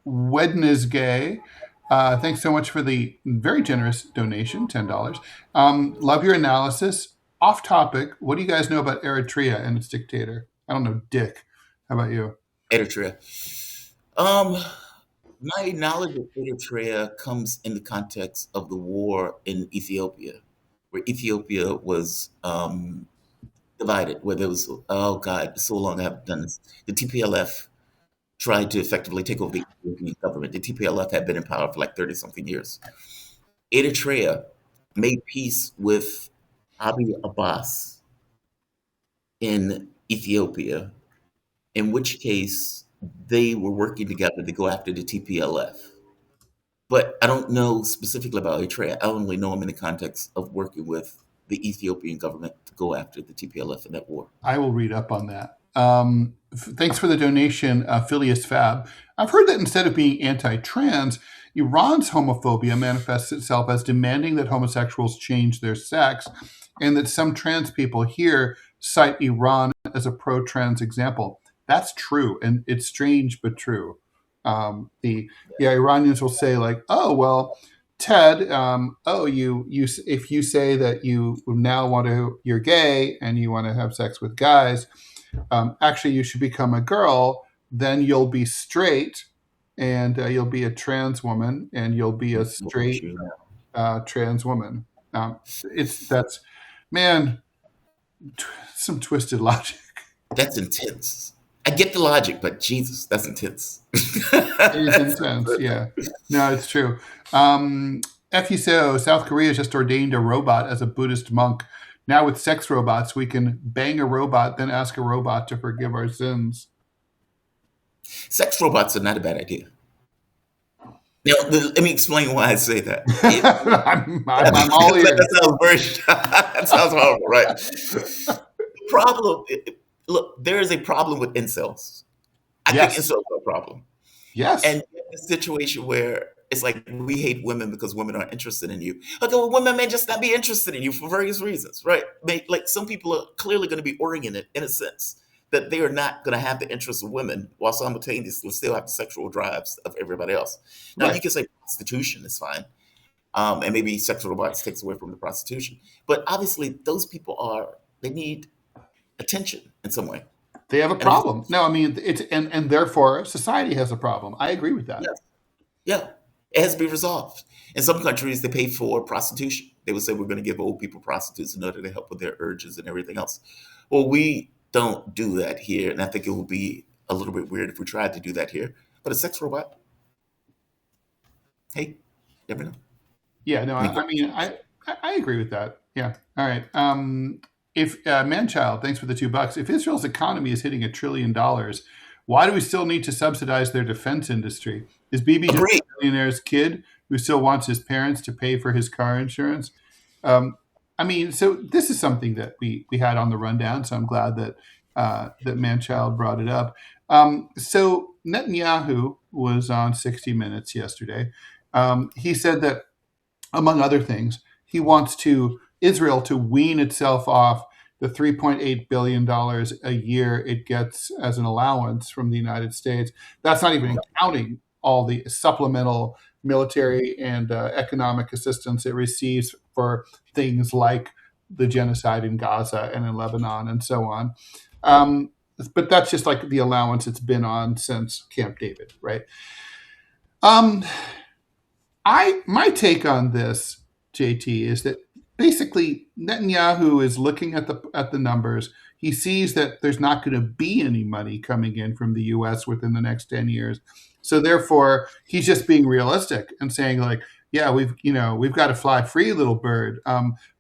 Wednesday, thanks so much for the very generous donation, $10. Love your analysis. Off topic, what do you guys know about Eritrea and its dictator? I don't know, Dick. How about you? Eritrea. My knowledge of Eritrea comes in the context of the war in Ethiopia, where Ethiopia was divided, where there was, oh God, so long I haven't done this. The TPLF tried to effectively take over the Ethiopian government. The TPLF had been in power for like 30 something years. Eritrea made peace with Abiy Abbas in Ethiopia, in which case they were working together to go after the TPLF. But I don't know specifically about Eritrea. I only know them in the context of working with the Ethiopian government to go after the TPLF in that war. I will read up on that. Thanks for the donation, Phileas Fab. I've heard that instead of being anti-trans, Iran's homophobia manifests itself as demanding that homosexuals change their sex, and that some trans people here cite Iran as a pro-trans example. That's true, and it's strange but true. Iranians will say like, "Oh well, Ted, if you say that you're gay and you want to have sex with guys, actually you should become a girl. Then you'll be straight, and you'll be a trans woman, and you'll be a straight trans woman." Some twisted logic. That's intense. I get the logic, but Jesus, that's intense. It is intense, yeah. No, it's true. FUSO, South Korea just ordained a robot as a Buddhist monk. Now with sex robots, we can bang a robot, then ask a robot to forgive our sins. Sex robots are not a bad idea. Now, let me explain why I say that. I'm all ears. That sounds horrible, right? The problem, look, there is a problem with incels. I think incels are a problem. Yes. And the situation where it's like we hate women because women aren't interested in you. Okay, well, women may just not be interested in you for various reasons, right? Like some people are clearly going to be oriented in a sense that they are not going to have the interests of women while simultaneously still have the sexual drives of everybody else. Now, right. You can say prostitution is fine. And maybe sexual robots takes away from the prostitution. But obviously, those people they need attention in some way. They have a problem. No, I mean, and therefore society has a problem. I agree with that. Yes. Yeah. It has to be resolved. In some countries, they pay for prostitution. They would say, we're going to give old people prostitutes in order to help with their urges and everything else. Well, we don't do that here. And I think it would be a little bit weird if we tried to do that here. But a sex robot, hey, never know. Yeah, no, I mean, I agree with that. Yeah. All right. If Manchild, thanks for the $2. If Israel's economy is hitting $1 trillion, why do we still need to subsidize their defense industry? Is Bibi just a millionaire's kid who still wants his parents to pay for his car insurance? I mean, so this is something that we had on the rundown. So I'm glad that Manchild brought it up. So Netanyahu was on 60 Minutes yesterday. He said that, among other things, he wants Israel to wean itself off the $3.8 billion a year it gets as an allowance from the United States. That's not even counting all the supplemental military and economic assistance it receives for things like the genocide in Gaza and in Lebanon and so on. Um, but that's just like the allowance it's been on since Camp David, right? Um, my take on this, JT, is that basically Netanyahu is looking at the numbers. He sees that there's not going to be any money coming in from the U.S. within the next 10 years. So therefore, he's just being realistic and saying like, yeah, we've got to fly free, little bird,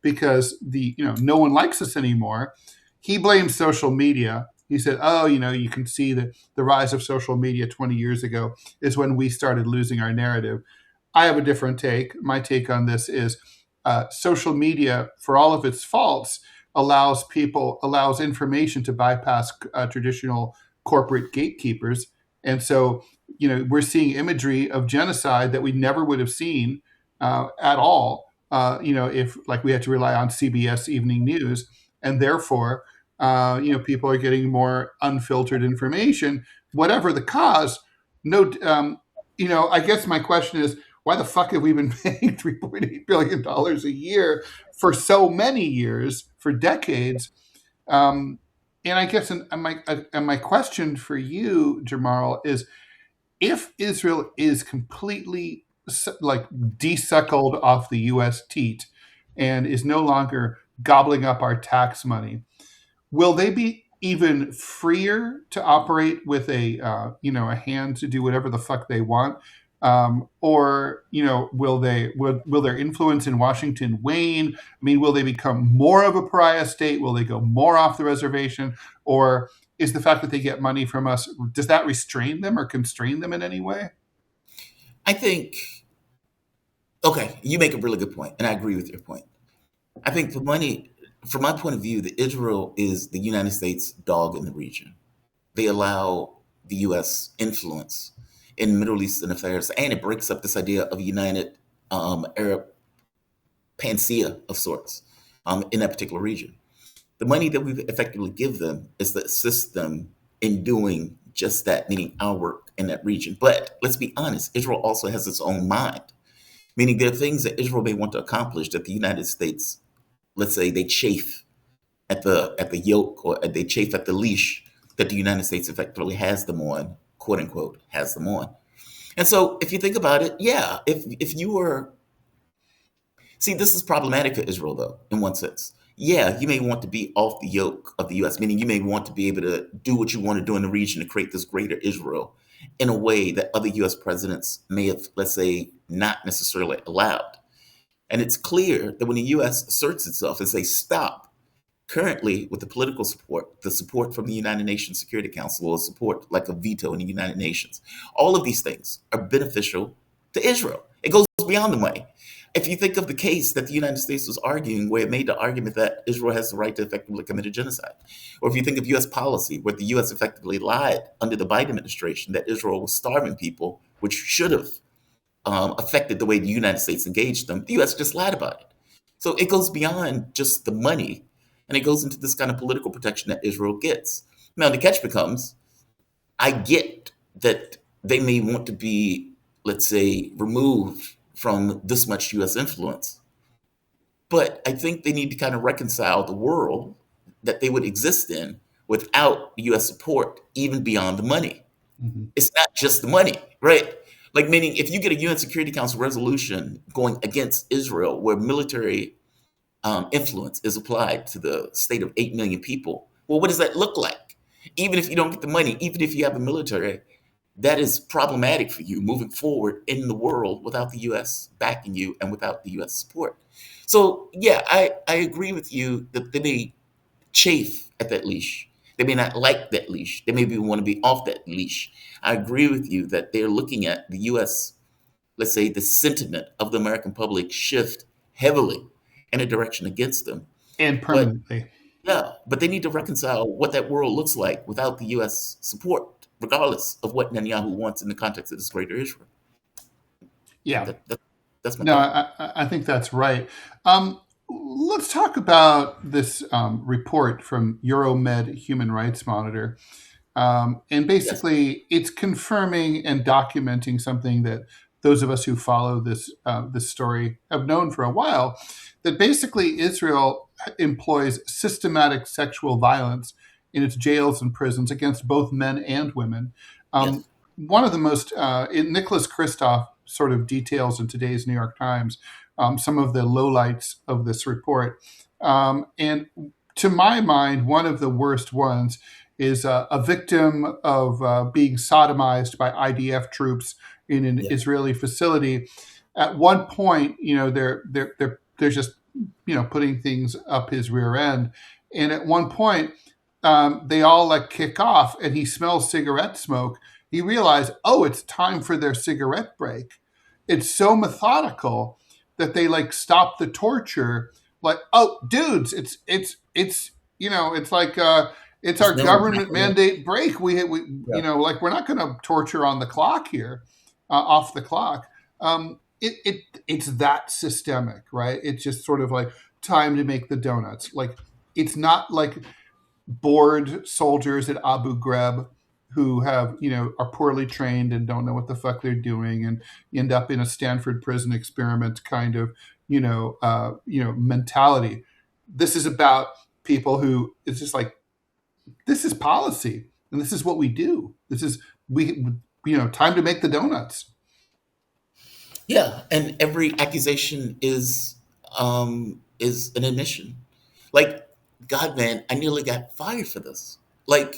because no one likes us anymore. He blames social media. He said, oh, you can see that the rise of social media 20 years ago is when we started losing our narrative. I have a different take. My take on this is social media, for all of its faults, allows information to bypass traditional corporate gatekeepers. And so, we're seeing imagery of genocide that we never would have seen at all, if like we had to rely on CBS Evening News. And therefore, people are getting more unfiltered information, whatever the cause. No, I guess my question is, why the fuck have we been paying $3.8 billion a year for so many years, for decades? And I guess my question for you, Jamarl, is if Israel is completely like desuckled off the U.S. teat and is no longer gobbling up our tax money, will they be even freer to operate with a hand to do whatever the fuck they want? Or will their influence in Washington wane? I mean, will they become more of a pariah state? Will they go more off the reservation? Or is the fact that they get money from us, does that restrain them or constrain them in any way? I think, okay, you make a really good point, and I agree with your point. I think from my point of view, that Israel is the United States dog in the region. They allow the U.S. influence in Middle Eastern affairs, and it breaks up this idea of a united Arab panacea of sorts in that particular region. The money that we effectively give them is to assist them in doing just that, meaning our work in that region. But let's be honest, Israel also has its own mind, meaning there are things that Israel may want to accomplish that the United States, let's say, they chafe at the yoke, or they chafe at the leash that the United States effectively has them on, quote unquote, has them on. And so if you think about it, yeah, if you were, see, this is problematic for Israel, though, in one sense. Yeah, you may want to be off the yoke of the U.S., meaning you may want to be able to do what you want to do in the region to create this greater Israel in a way that other U.S. presidents may have, let's say, not necessarily allowed. And it's clear that when the U.S. asserts itself and says, stop, currently with the political support, the support from the United Nations Security Council, or support like a veto in the United Nations, all of these things are beneficial to Israel. It goes beyond the money. If you think of the case that the United States was arguing, where it made the argument that Israel has the right to effectively commit a genocide, or if you think of U.S. policy, where the U.S. effectively lied under the Biden administration that Israel was starving people, which should have affected the way the United States engaged them, the U.S. just lied about it. So it goes beyond just the money, and it goes into this kind of political protection that Israel gets. Now, the catch becomes, I get that they may want to be, let's say, removed from this much U.S. influence. But I think they need to kind of reconcile the world that they would exist in without U.S. support, even beyond the money. Mm-hmm. It's not just the money, right? Like, meaning if you get a UN Security Council resolution going against Israel, where military influence is applied to the state of 8 million people, well, what does that look like? Even if you don't get the money, even if you have a military, that is problematic for you moving forward in the world without the U.S. backing you and without the U.S. support. So, yeah, I agree with you that they may chafe at that leash. They may not like that leash. They maybe want to be off that leash. I agree with you that they're looking at the U.S., let's say, the sentiment of the American public shift heavily in a direction against them. And permanently. But they need to reconcile what that world looks like without the U.S. support, regardless of what Netanyahu wants in the context of this greater Israel. Yeah. That's my thought. I think that's right. Let's talk about this report from Euromed Human Rights Monitor. And basically, it's confirming and documenting something that those of us who follow this story have known for a while, that basically Israel employs systematic sexual violence in its jails and prisons against both men and women. Yes. One of the most, Nicholas Kristof sort of details in today's New York Times some of the lowlights of this report. And to my mind, one of the worst ones is a victim of being sodomized by IDF troops in an Yeah. Israeli facility. At one point, they're just putting things up his rear end, and at one point, they all like kick off, and he smells cigarette smoke. He realized, oh, it's time for their cigarette break. It's so methodical that they like stop the torture. Like, oh, dudes, it's like it's There's our no government mandate break. We yeah. like we're not going to torture on the clock here, off the clock. It's that systemic, right? It's just sort of like time to make the donuts. Like it's not like bored soldiers at Abu Ghraib who have are poorly trained and don't know what the fuck they're doing and end up in a Stanford prison experiment kind of mentality. This is about people who it's just like, this is policy and this is what we do. This is time to make the donuts. Yeah, and every accusation is an admission. Like, God, man, I nearly got fired for this. Like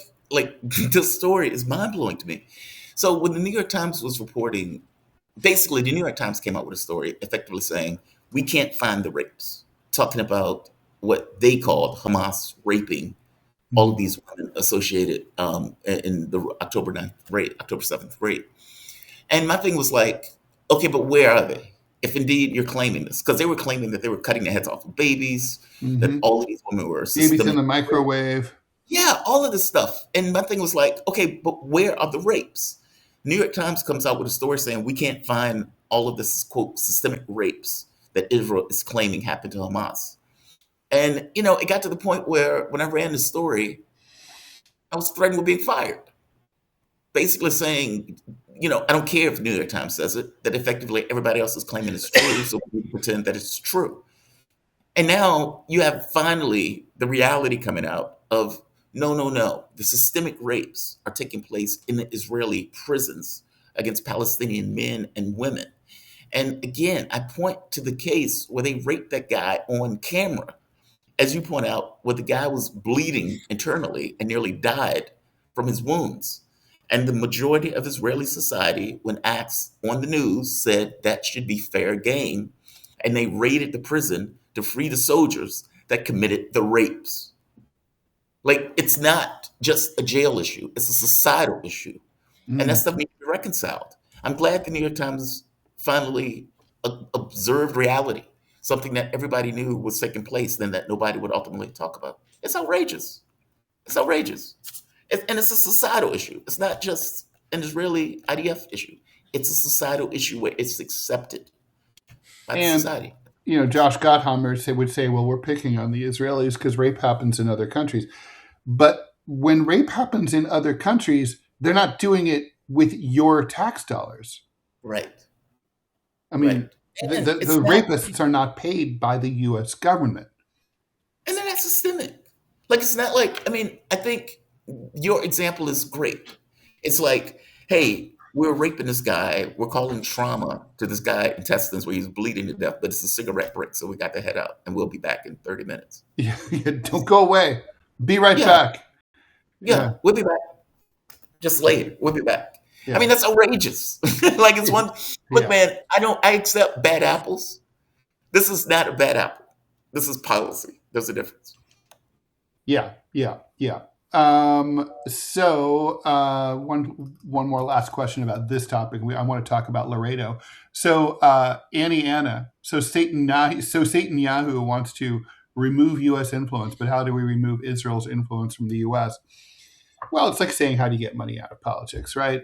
this story is mind blowing to me. So when the New York Times was reporting, basically the New York Times came out with a story effectively saying we can't find the rapes, talking about what they called Hamas raping all of these women associated in the October 7th rape. And my thing was like, okay, but where are they? If indeed you're claiming this, because they were claiming that they were cutting the heads off of babies, that all of these women were Babies in the systemic. microwave. Yeah, all of this stuff. And my thing was like, okay, but where are the rapes? New York Times comes out with a story saying we can't find all of this, quote, systemic rapes that Israel is claiming happened to Hamas. And, it got to the point where when I ran the story, I was threatened with being fired. Basically saying, I don't care if the New York Times says it, that effectively everybody else is claiming it's true, so we pretend that it's true. And now you have finally the reality coming out of no, no, no. The systemic rapes are taking place in the Israeli prisons against Palestinian men and women. And again, I point to the case where they raped that guy on camera. As you point out, where the guy was bleeding internally and nearly died from his wounds. And the majority of Israeli society, when asked on the news, said that should be fair game. And they raided the prison to free the soldiers that committed the rapes. Like, it's not just a jail issue, it's a societal issue. And that stuff needs to be reconciled. I'm glad the New York Times finally observed reality, something that everybody knew was taking place, then that nobody would ultimately talk about. It's outrageous. It's outrageous. And it's a societal issue. It's not just an Israeli IDF issue. It's a societal issue where it's accepted by the And society. Josh Gottheimer would say, well, we're picking on the Israelis because rape happens in other countries. But when rape happens in other countries, they're not doing it with your tax dollars. Right. I mean, Right. the rapists are not paid by the U.S. government. And then that's systemic. Like, it's not like, I think your example is great. It's like, hey, we're raping this guy. We're calling trauma to this guy intestines where he's bleeding to death, but it's a cigarette break. So we got to head out and we'll be back in 30 minutes. Yeah, don't go away. Be right Yeah. back. Yeah, we'll be back. Just later. We'll be back. Yeah. That's outrageous. Like, it's one, look, Yeah. man, I accept bad apples. This is not a bad apple. This is policy. There's a difference. Yeah. So one more last question about this topic. I want to talk about Laredo. So Anna. So Satan Netanyahu wants to remove U.S. influence, but how do we remove Israel's influence from the U.S.? Well, it's like saying, how do you get money out of politics, right?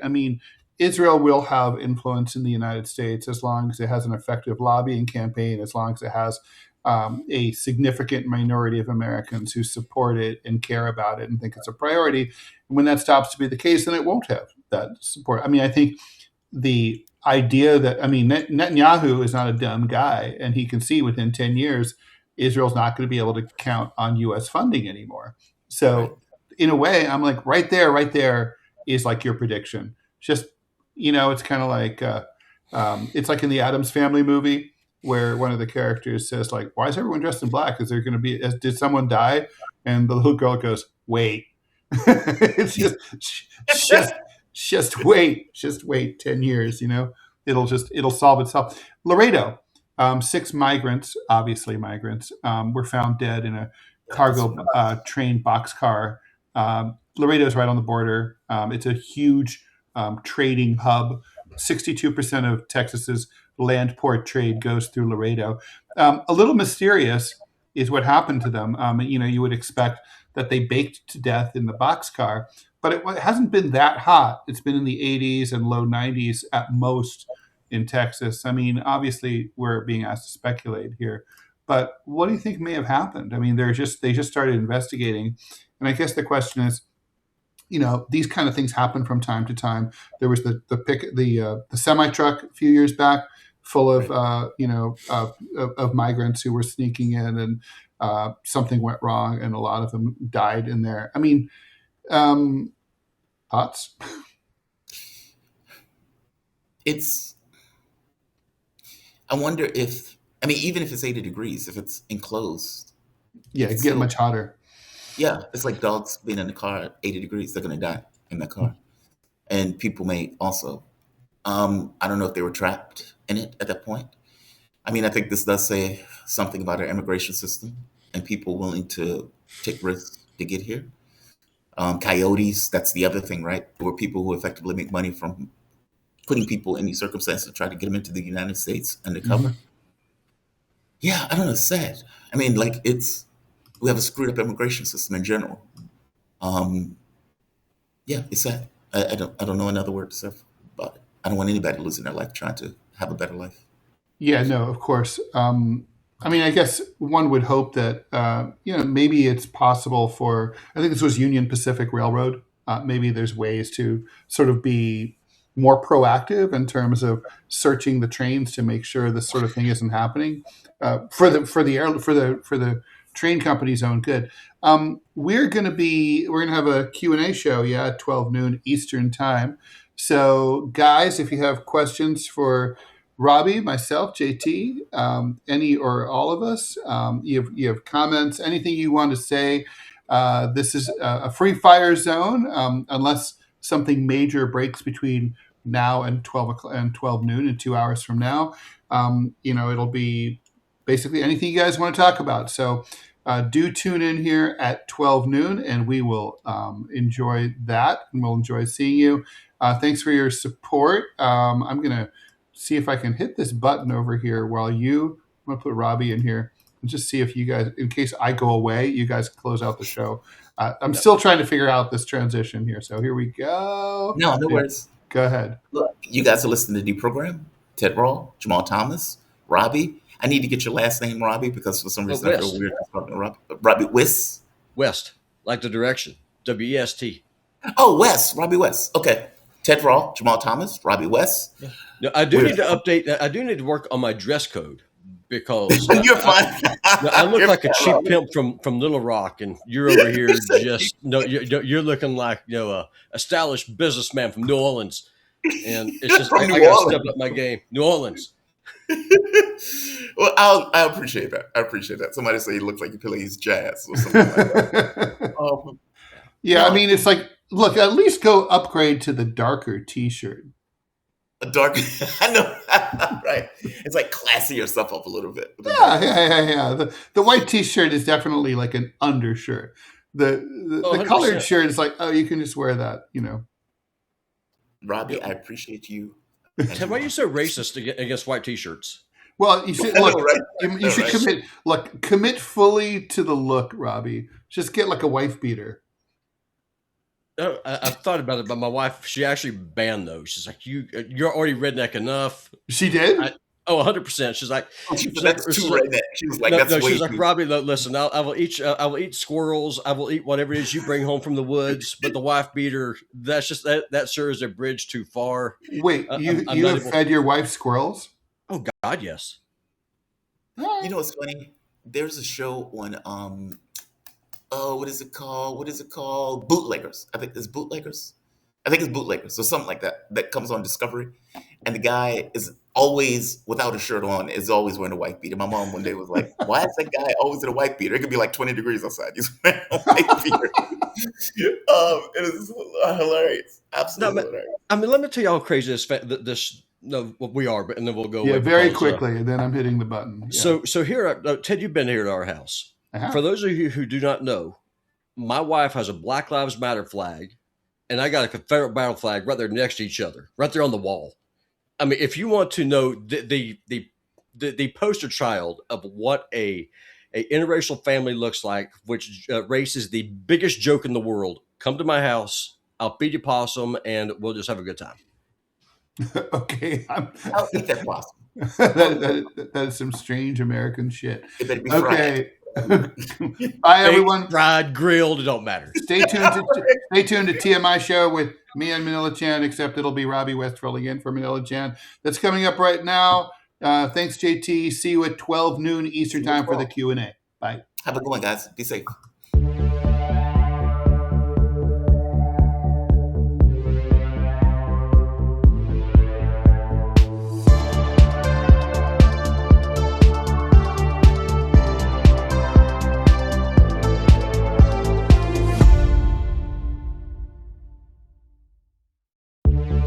Israel will have influence in the United States as long as it has an effective lobbying campaign, as long as it has a significant minority of Americans who support it and care about it and think it's a priority. And when that stops to be the case, then it won't have that support. I think the idea that, I mean, Netanyahu is not a dumb guy, and he can see within 10 years, Israel's not going to be able to count on U.S. funding anymore. Right. So, in a way, I'm like, right there is like your prediction. Just, it's kind of like, it's like in the Addams Family movie where one of the characters says, like, why is everyone dressed in black? Is there going to be, did someone die? And the little girl goes, wait. It's just wait 10 years, it'll solve itself. Laredo, 6 migrants, obviously migrants, were found dead in a cargo train boxcar. Laredo is right on the border. It's a huge trading hub. 62% of Texas's land port trade goes through Laredo. A little mysterious is what happened to them. You would expect that they baked to death in the boxcar, but it hasn't been that hot. It's been in the 80s and low 90s at most in Texas. I mean, obviously, we're being asked to speculate here, but what do you think may have happened? I mean, they just started investigating, and I guess the question is, these kind of things happen from time to time. There was the semi truck a few years back, full of of migrants who were sneaking in, and something went wrong, and a lot of them died in there. I mean, thoughts? I wonder if, even if it's 80 degrees, if it's enclosed, Yeah, it's it get still, much hotter. yeah, it's like dogs being in the car at 80 degrees, they're going to die in that car. And people may also, I don't know if they were trapped in it at that point. I think this does say something about our immigration system and people willing to take risks to get here. Coyotes, that's the other thing, right? There were people who effectively make money from putting people in these circumstances to try to get them into the United States undercover. Mm-hmm. Yeah, I don't know, it's sad. We have a screwed up immigration system in general. Yeah, it's sad. I don't know another word to say about it. I don't want anybody losing their life trying to have a better life. Yeah, no, of course. I guess one would hope that maybe it's possible for. I think this was Union Pacific Railroad. Maybe there's ways to sort of be more proactive in terms of searching the trains to make sure this sort of thing isn't happening for the train company's own good. We're gonna have a Q&A show, at 12 noon Eastern time. So, guys, if you have questions for Robbie, myself, JT, any or all of us, you have comments, anything you want to say. This is a free fire zone, unless something major breaks between now and 12 noon and 2 hours from now. It'll be basically anything you guys want to talk about. So do tune in here at 12 noon, and we will enjoy that, and we'll enjoy seeing you. Thanks for your support. I'm going to see if I can hit this button over here I'm going to put Robbie in here and just see if you guys, in case I go away, you guys close out the show. I'm still trying to figure out this transition here. So here we go. No worries. Go ahead. Look, you guys are listening to DeProgram. Ted Rall, Jamarl Thomas, Robbie. I need to get your last name, Robbie, because for some reason I feel weird talking to Robbie West. West, like the direction. WEST. Oh, West. Robbie West. Okay. Ted Rall, Jamarl Thomas, Robbie West. Yeah. No, I do need to update. I do need to work on my dress code because you're fine. I look like a cheap pimp from Little Rock, and you're over here you're looking like a stylish businessman from New Orleans, and it's just I got to step up my game. New Orleans. Well, I appreciate that. Somebody say he looks like he plays jazz or something like that. Yeah, it's like, look, at least go upgrade to the darker T-shirt. A dark, I know, right? It's like classy yourself up a little bit. Yeah. The white T-shirt is definitely like an undershirt. The colored shirt is like, you can just wear that, Robbie, I appreciate you. Ted, why are you so racist against white T-shirts? Well, you should you should commit fully to the look, Robbie. Just get like a wife beater. Oh, I've thought about it, but my wife, she actually banned those. She's like, you're already redneck enough. She did? Oh, 100%. She's like, Oh, she said, she's like, that's she's too like, redneck. She was like, no, that's no. way She's like, too. Robbie, listen, I will eat squirrels. I will eat whatever it is you bring home from the woods. But the wife beater, that's just that sure is a bridge too far. Wait, I'm you not have able. fed your wife squirrels? Oh God, yes. You know what's funny? There's a show on what is it called? What is it called? Bootleggers. I think it's Bootleggers. I think it's Bootleggers or something like that. That comes on Discovery, and the guy is always without a shirt on. Is always wearing a white beater. My mom one day was like, "Why is that guy always in a white beater? It could be like 20 degrees outside. He's wearing a white beater." It is hilarious. No, Absolutely hilarious. I mean, let me tell you how crazy this. No, well, we are, but and then we'll go Yeah, away very because, quickly, and then I'm hitting the button. Yeah. So here, Ted, you've been here at our house. Uh-huh. For those of you who do not know, my wife has a Black Lives Matter flag, and I got a Confederate battle flag right there next to each other, right there on the wall. I mean, if you want to know the poster child of what a interracial family looks like, which race is the biggest joke in the world, come to my house. I'll feed you possum, and we'll just have a good time. Okay. I'll eat that possum. that is some strange American shit. It better be Okay. Bye, everyone. Baked, fried, grilled, it don't matter. Stay tuned to TMI Show with me and Manila Chan, except it'll be Robbie Westphal again for Manila Chan. That's coming up right now. Thanks, JT. See you at 12 noon Eastern time for the Q&A. Bye. Have a good one, guys. Be safe.